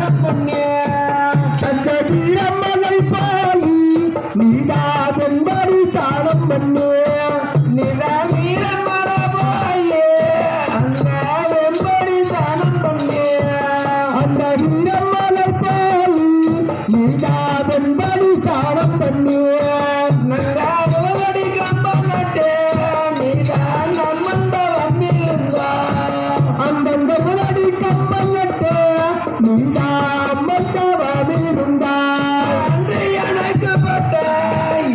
தானம் பண்ணே அந்த வீரமலை பாலி நீதா வெண்படி தானம் பண்ணே நிலா வீரமலை பாயே அங்க வெண்படி தானம் பண்ணே அந்த வீரமலை பாலி நீதா வெண்படி தானம் பண்ணே நங்காவடி கம்பம் நட்டே நீதா நம்மந்த வந்திருந்தா அந்தந்த முன்னாடி கம்பம் நட்டே நீதா அம்மந்த வந்திருந்தா அன்று எனக்கு பட்ட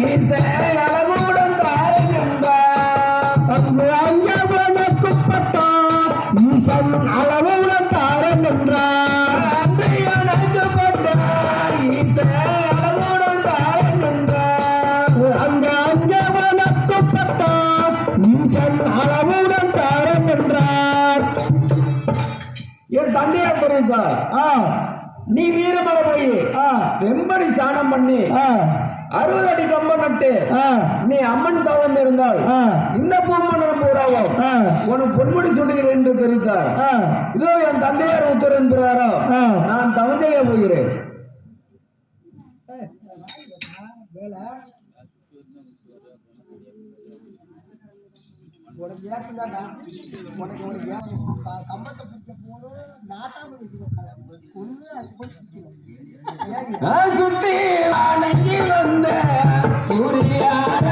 இசை அளவுடன் தாரங்கண்டா அங்கு அங்கே உனக்கு பட்டா ஈசன் அளவுடன் தாரங்கன்றா அன்று எனக்கு பட்ட இசை அளவுடன் தாரங்கன்றா அங்க அங்கே உனக்கு பட்டா ஈசன் அளவுடன் தாரங்கன்றார். என் தந்தையார் தெரிவித்தார், நீ வீரமலை போய் வெம்படி ஸ்நானம் பண்ணி 60 அடி கம்பம் நட்டு நீ அம்மன் தவம் இருந்தால் இந்த பூமண்டலம் பூராவும் உனக்கு பொன்முடி சுடுகிறேன் என்று தெரிவித்தார். இதோ என் தந்தையார் உத்தரவின் பிரகாரம் நான் தவம் செய்ய போகிறேன். சுத்தி வணங்கி வந்த சூரியார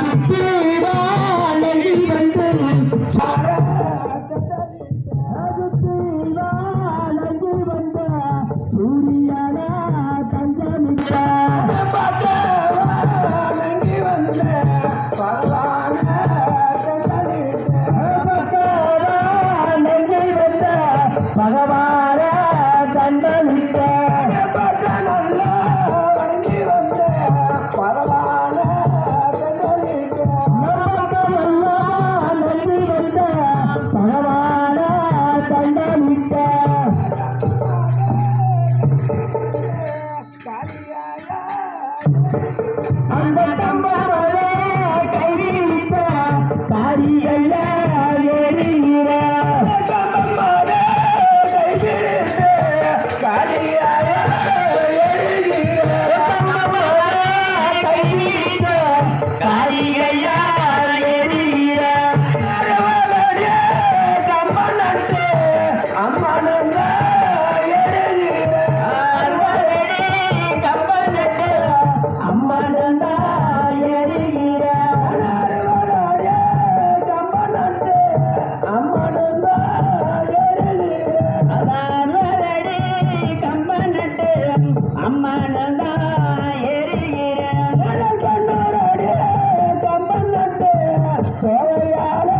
சுத்தி வணங்கி வந்து சூரியார தந்தமிக்க வணங்கி வந்த பகவான பகவான தந்தமிக்க வணங்கி வந்த பகவான தந்தமிக்க நன்றி வந்த பகவான தந்தமிக்க அந்த தம்பரே கைவிட்ட சாரியல்ல ஏறிகிற தம்பரே கைவிடுத்த காரியாய ஏறிகிற தம்பரே கைவிட்ட காரியா ஏறிகிற அரவலடே கம்பனட்டே அம்மனங்க ஏறிகிற அரவலடே கம்பனட்டே அம்மனங்க ஏறிகிற அரவலடே கம்பனட்டே அம்மனங்க ஏறிகிற அரவலடே கம்பனட்டே அம்மனங்க ஏறிகிற கண்ணரடே கம்பனட்டே கோவையால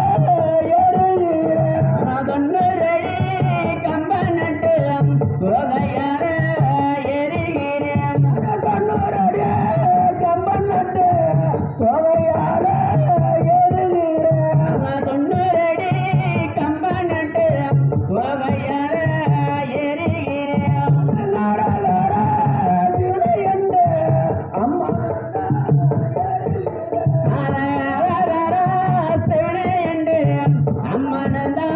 ஏறிகிற கண்ணரடே கம்பனட்டே கோவையால ஏறிகிற கண்ணரடே கம்பனட்டே கோவையால ஏறிகிற கண்ணரடே கம்பனட்டே கோவையால ஏறிகிற நாராளரா சிவனையண்டே அம்மா நாராளரா சிவனையண்டே அம்மனந்தா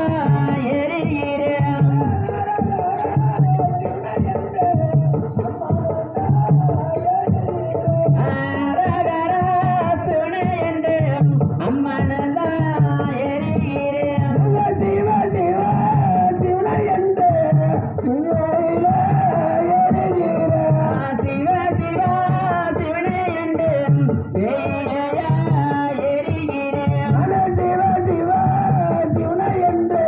ஏறிகிற சிவனையண்டே அம்மனந்தா ஏறிகிற சிவ சிவ சிவனையண்டே சிவையில ஏறிகிற சிவ சிவ சிவனையண்டே தேயிலையா ஏறிகிற சிவ சிவ சிவனையண்டே